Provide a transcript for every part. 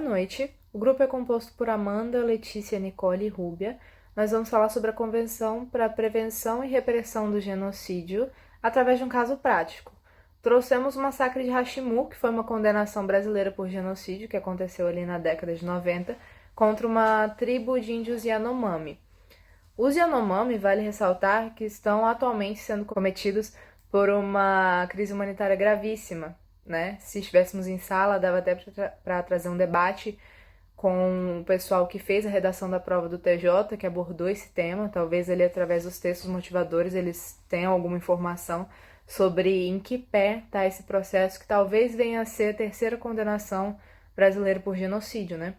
noite. O grupo é composto por Amanda, Letícia, Nicole e Rúbia. Nós vamos falar sobre a Convenção para a Prevenção e Repressão do Genocídio através de um caso prático. Trouxemos o massacre de Hashimu, que foi uma condenação brasileira por genocídio que aconteceu ali na década de 90, contra uma tribo de índios Yanomami. Os Yanomami, vale ressaltar, que estão atualmente sendo cometidos por uma crise humanitária gravíssima, né? Se estivéssemos em sala, dava até para trazer um debate com o pessoal que fez a redação da prova do TJ, que abordou esse tema. Talvez ali, através dos textos motivadores, eles tenham alguma informação sobre em que pé está esse processo, que talvez venha a ser a terceira condenação brasileira por genocídio, né?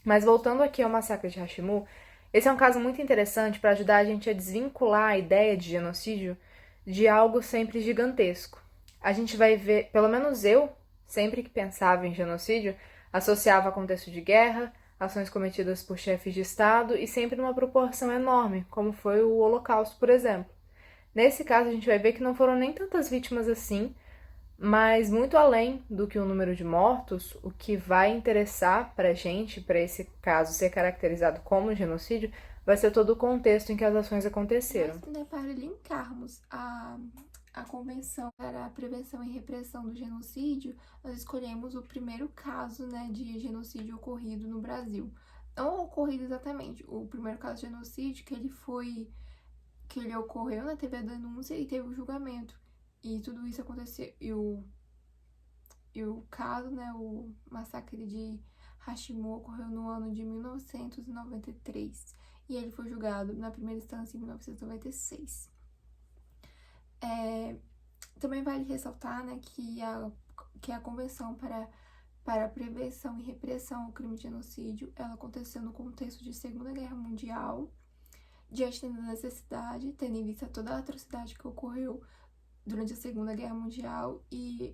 Mas voltando aqui ao massacre de Hashimu, esse é um caso muito interessante para ajudar a gente a desvincular a ideia de genocídio de algo sempre gigantesco. A gente vai ver, pelo menos eu, sempre que pensava em genocídio, associava a contexto de guerra, ações cometidas por chefes de Estado e sempre numa proporção enorme, como foi o Holocausto, por exemplo. Nesse caso, a gente vai ver que não foram nem tantas vítimas assim, mas muito além do que o número de mortos, o que vai interessar para a gente, para esse caso ser caracterizado como genocídio, vai ser todo o contexto em que as ações aconteceram. Mas, para linkarmos a Convenção para a Prevenção e Repressão do Genocídio, nós escolhemos o primeiro caso, de genocídio ocorrido no Brasil. Não ocorrido exatamente, o primeiro caso de genocídio que ele ocorreu, teve a denúncia e teve o julgamento. E tudo isso aconteceu, e o caso, o massacre de Hashimu ocorreu no ano de 1993 e ele foi julgado na primeira instância em 1996. Também vale ressaltar, que a Convenção para a Prevenção e Repressão ao Crime de Genocídio, ela aconteceu no contexto de Segunda Guerra Mundial, diante da necessidade, tendo em vista toda a atrocidade que ocorreu durante a Segunda Guerra Mundial e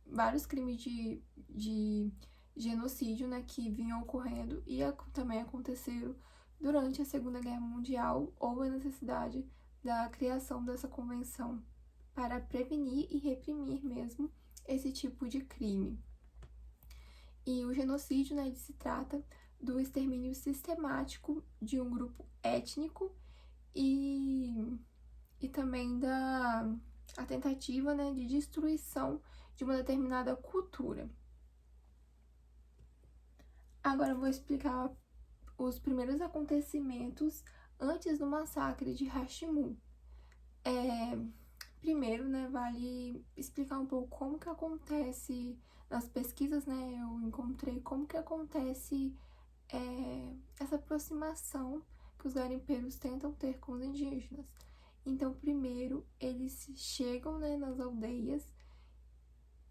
vários crimes de genocídio, que vinham ocorrendo e também aconteceram durante a Segunda Guerra Mundial. Houve a necessidade da criação dessa convenção para prevenir e reprimir mesmo esse tipo de crime. E o genocídio, ele se trata do extermínio sistemático de um grupo étnico e também a tentativa, de destruição de uma determinada cultura. Agora eu vou explicar os primeiros acontecimentos antes do massacre de Hashimu. Primeiro, vale explicar um pouco como que acontece nas pesquisas, eu encontrei como que acontece essa aproximação que os garimpeiros tentam ter com os indígenas. Então, primeiro, eles chegam, nas aldeias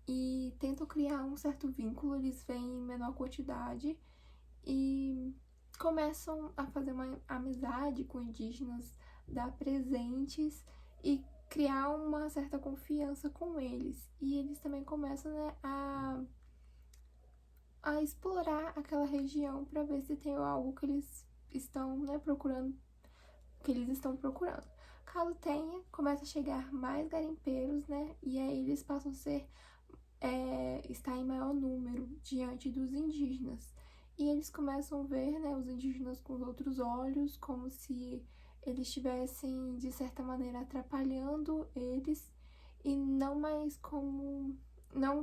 e tentam criar um certo vínculo, eles vêm em menor quantidade e começam a fazer uma amizade com indígenas, dar presentes e criar uma certa confiança com eles. E eles também começam, a explorar aquela região para ver se tem algo que eles estão, procurando, Caso tenha, começa a chegar mais garimpeiros, e aí eles passam a estar em maior número diante dos indígenas. E eles começam a ver, os indígenas com os outros olhos, como se eles estivessem, de certa maneira, atrapalhando eles e não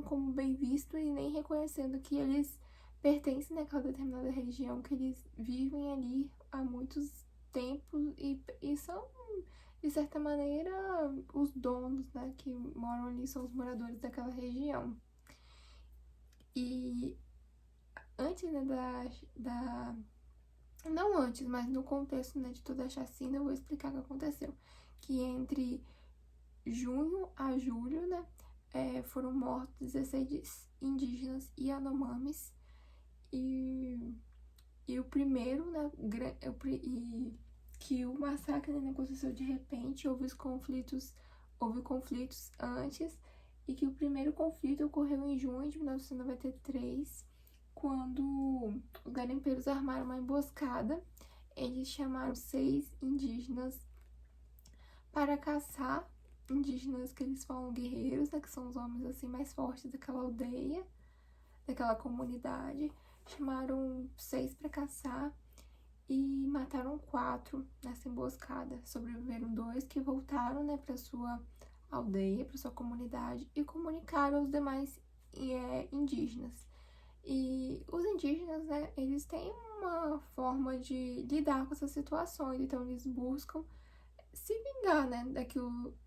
como bem visto e nem reconhecendo que eles pertencem àquela determinada região, que eles vivem ali há muitos tempos e são, de certa maneira, os donos, que moram ali são os moradores daquela região. E antes, não antes, mas no contexto, de toda a chacina, eu vou explicar o que aconteceu. Que entre junho a julho, foram mortos 16 indígenas Yanomamis e o primeiro, que o massacre não aconteceu de repente, houve conflitos antes, e que o primeiro conflito ocorreu em junho de 1993, quando os garimpeiros armaram uma emboscada. Eles chamaram 6 indígenas para caçar, indígenas que eles falam guerreiros, que são os homens assim mais fortes daquela aldeia, daquela comunidade. chamaram 6 para caçar e mataram 4 nessa emboscada. Sobreviveram 2 que voltaram, né, para sua aldeia, para sua comunidade e comunicaram aos demais indígenas. E os indígenas, né, eles têm uma forma de lidar com essas situações, então eles buscam se vingar, né,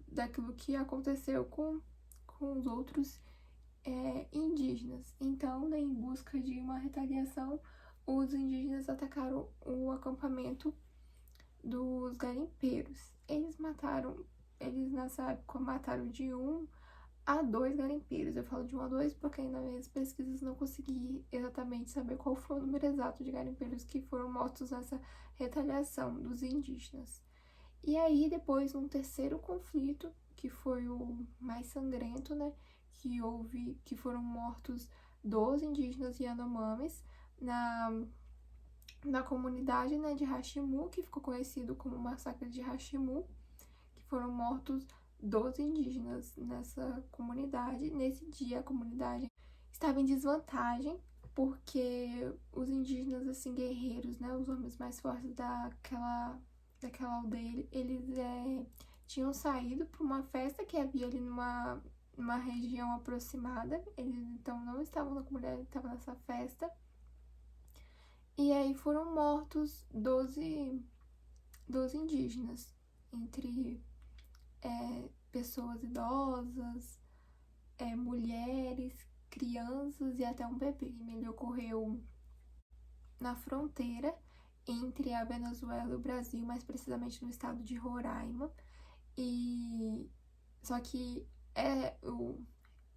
daquilo que aconteceu com os outros indígenas. Então, né, em busca de uma retaliação, os indígenas atacaram o acampamento dos garimpeiros. Eles nessa época mataram de 1 a 2 garimpeiros. Eu falo de 1 a 2 porque nas minhas pesquisas não consegui exatamente saber qual foi o número exato de garimpeiros que foram mortos nessa retaliação dos indígenas. E aí, depois, num terceiro conflito, que foi o mais sangrento, né, que foram mortos 12 indígenas Yanomamis na comunidade, né, de Hashimu, que ficou conhecido como Massacre de Hashimu, que foram mortos 12 indígenas nessa comunidade. Nesse dia, a comunidade estava em desvantagem, porque os indígenas, assim, guerreiros, né, os homens mais fortes daquela aldeia, eles tinham saído para uma festa que havia ali numa região aproximada. Eles então não estavam na comunidade, estavam nessa festa. E aí foram mortos 12 indígenas, entre pessoas idosas, mulheres, crianças e até um bebê. Ele ocorreu na fronteira entre a Venezuela e o Brasil, mais precisamente no estado de Roraima. E só que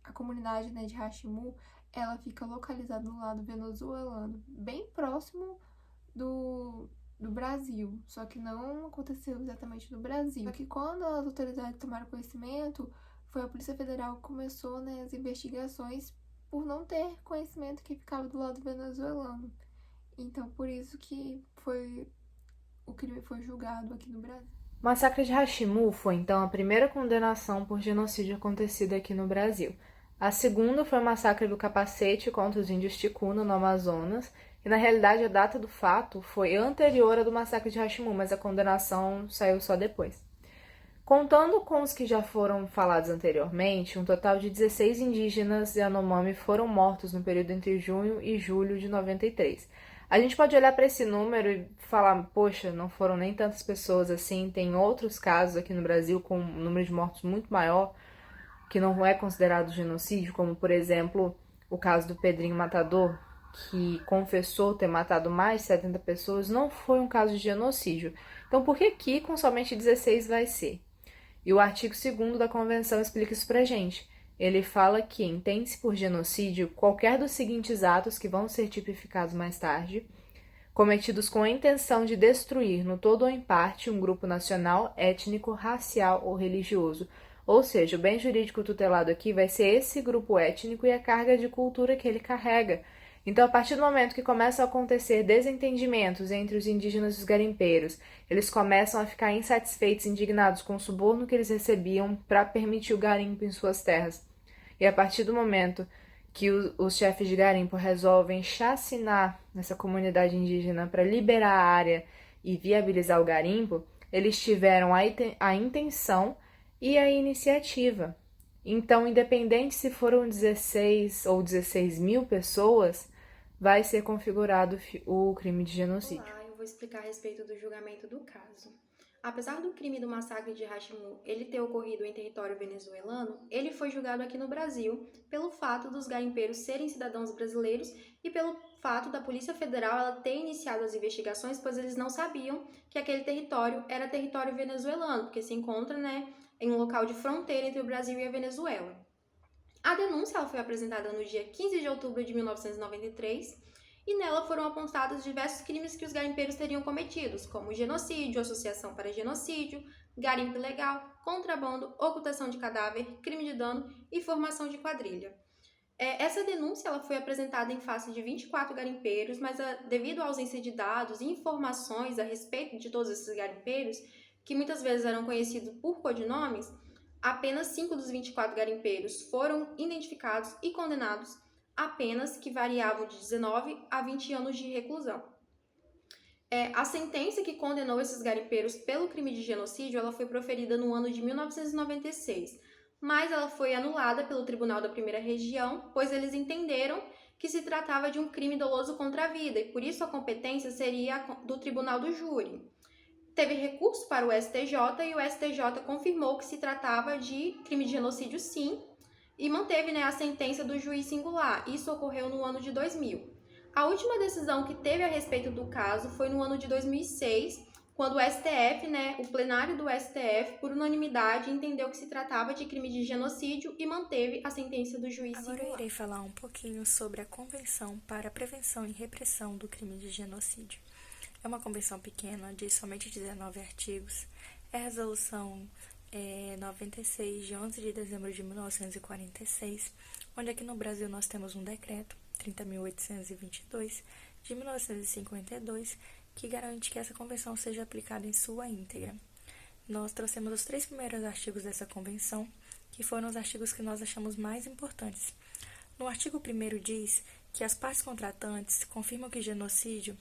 a comunidade, né, de Hashimu, ela fica localizada do lado venezuelano, bem próximo do Brasil, só que não aconteceu exatamente no Brasil. Só que quando as autoridades tomaram conhecimento, foi a Polícia Federal que começou, né, as investigações por não ter conhecimento que ficava do lado venezuelano. Então, por isso que o crime foi julgado aqui no Brasil. O massacre de Hashimu foi, então, a primeira condenação por genocídio acontecida aqui no Brasil. A segunda foi o massacre do Capacete contra os índios Ticuna, no Amazonas, e na realidade a data do fato foi anterior à do massacre de Hashimu, mas a condenação saiu só depois. Contando com os que já foram falados anteriormente, um total de 16 indígenas Yanomami foram mortos no período entre junho e julho de 93. A gente pode olhar para esse número e falar, poxa, não foram nem tantas pessoas assim. Tem outros casos aqui no Brasil com um número de mortos muito maior, que não é considerado genocídio, como, por exemplo, o caso do Pedrinho Matador, que confessou ter matado mais de 70 pessoas. Não foi um caso de genocídio. Então, por que aqui com somente 16 vai ser? E o artigo 2º da Convenção explica isso pra gente. Ele fala que entende-se por genocídio qualquer dos seguintes atos que vão ser tipificados mais tarde, cometidos com a intenção de destruir, no todo ou em parte, um grupo nacional, étnico, racial ou religioso. Ou seja, o bem jurídico tutelado aqui vai ser esse grupo étnico e a carga de cultura que ele carrega. Então, a partir do momento que começam a acontecer desentendimentos entre os indígenas e os garimpeiros, eles começam a ficar insatisfeitos, indignados com o suborno que eles recebiam para permitir o garimpo em suas terras. E a partir do momento que os chefes de garimpo resolvem chacinar essa comunidade indígena para liberar a área e viabilizar o garimpo, eles tiveram a intenção e a iniciativa. Então, independente se foram 16 ou 16 mil pessoas, vai ser configurado o crime de genocídio. Olá, eu vou explicar a respeito do julgamento do caso. Apesar do crime do massacre de Hashimu ele ter ocorrido em território venezuelano, ele foi julgado aqui no Brasil pelo fato dos garimpeiros serem cidadãos brasileiros e pelo fato da Polícia Federal ela ter iniciado as investigações, pois eles não sabiam que aquele território era território venezuelano, porque se encontra, em um local de fronteira entre o Brasil e a Venezuela. A denúncia ela foi apresentada no dia 15 de outubro de 1993 e nela foram apontados diversos crimes que os garimpeiros teriam cometidos, como genocídio, associação para genocídio, garimpo ilegal, contrabando, ocultação de cadáver, crime de dano e formação de quadrilha. Essa denúncia ela foi apresentada em face de 24 garimpeiros, mas devido à ausência de dados e informações a respeito de todos esses garimpeiros, que muitas vezes eram conhecidos por codinomes, apenas 5 dos 24 garimpeiros foram identificados e condenados apenas que variavam de 19 a 20 anos de reclusão. A sentença que condenou esses garimpeiros pelo crime de genocídio ela foi proferida no ano de 1996, mas ela foi anulada pelo Tribunal da Primeira Região, pois eles entenderam que se tratava de um crime doloso contra a vida e por isso a competência seria do Tribunal do Júri. Teve recurso para o STJ e o STJ confirmou que se tratava de crime de genocídio sim e manteve, a sentença do juiz singular. Isso ocorreu no ano de 2000. A última decisão que teve a respeito do caso foi no ano de 2006, quando o STF, o plenário do STF, por unanimidade, entendeu que se tratava de crime de genocídio e manteve a sentença do juiz singular. Agora eu irei falar um pouquinho sobre a Convenção para a Prevenção e Repressão do Crime de Genocídio. É uma convenção pequena, de somente 19 artigos. É a resolução 96, de 11 de dezembro de 1946, onde aqui no Brasil nós temos um decreto, 30.822, de 1952, que garante que essa convenção seja aplicada em sua íntegra. Nós trouxemos os 3 primeiros artigos dessa convenção, que foram os artigos que nós achamos mais importantes. No artigo 1º diz que as partes contratantes confirmam que genocídio,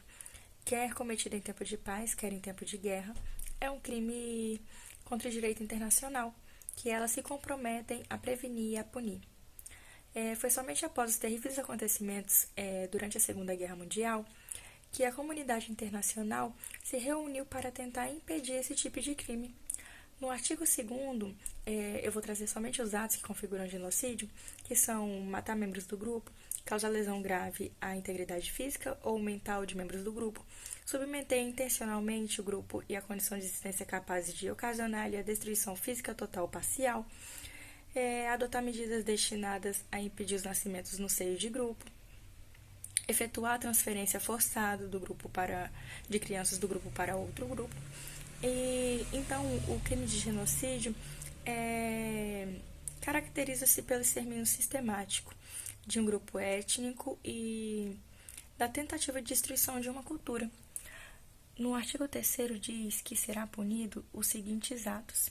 quer cometido em tempo de paz, quer em tempo de guerra, é um crime contra o direito internacional, que elas se comprometem a prevenir e a punir. Foi somente após os terríveis acontecimentos durante a Segunda Guerra Mundial que a comunidade internacional se reuniu para tentar impedir esse tipo de crime. No artigo 2º, eu vou trazer somente os atos que configuram genocídio, que são matar membros do grupo, causar lesão grave à integridade física ou mental de membros do grupo, submeter intencionalmente o grupo e a condição de existência capazes de ocasionar-lhe a destruição física total ou parcial, adotar medidas destinadas a impedir os nascimentos no seio de grupo, efetuar a transferência forçada de crianças do grupo para outro grupo. Então, o crime de genocídio caracteriza-se pelo extermínio sistemático de um grupo étnico e da tentativa de destruição de uma cultura. No artigo 3º diz que será punido os seguintes atos: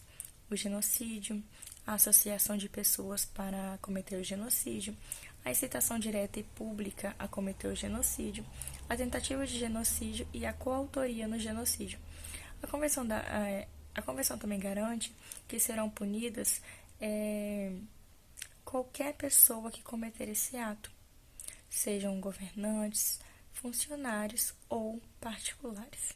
o genocídio, a associação de pessoas para cometer o genocídio, a incitação direta e pública a cometer o genocídio, a tentativa de genocídio e a coautoria no genocídio. A Convenção também garante que serão punidas qualquer pessoa que cometer esse ato, sejam governantes, funcionários ou particulares.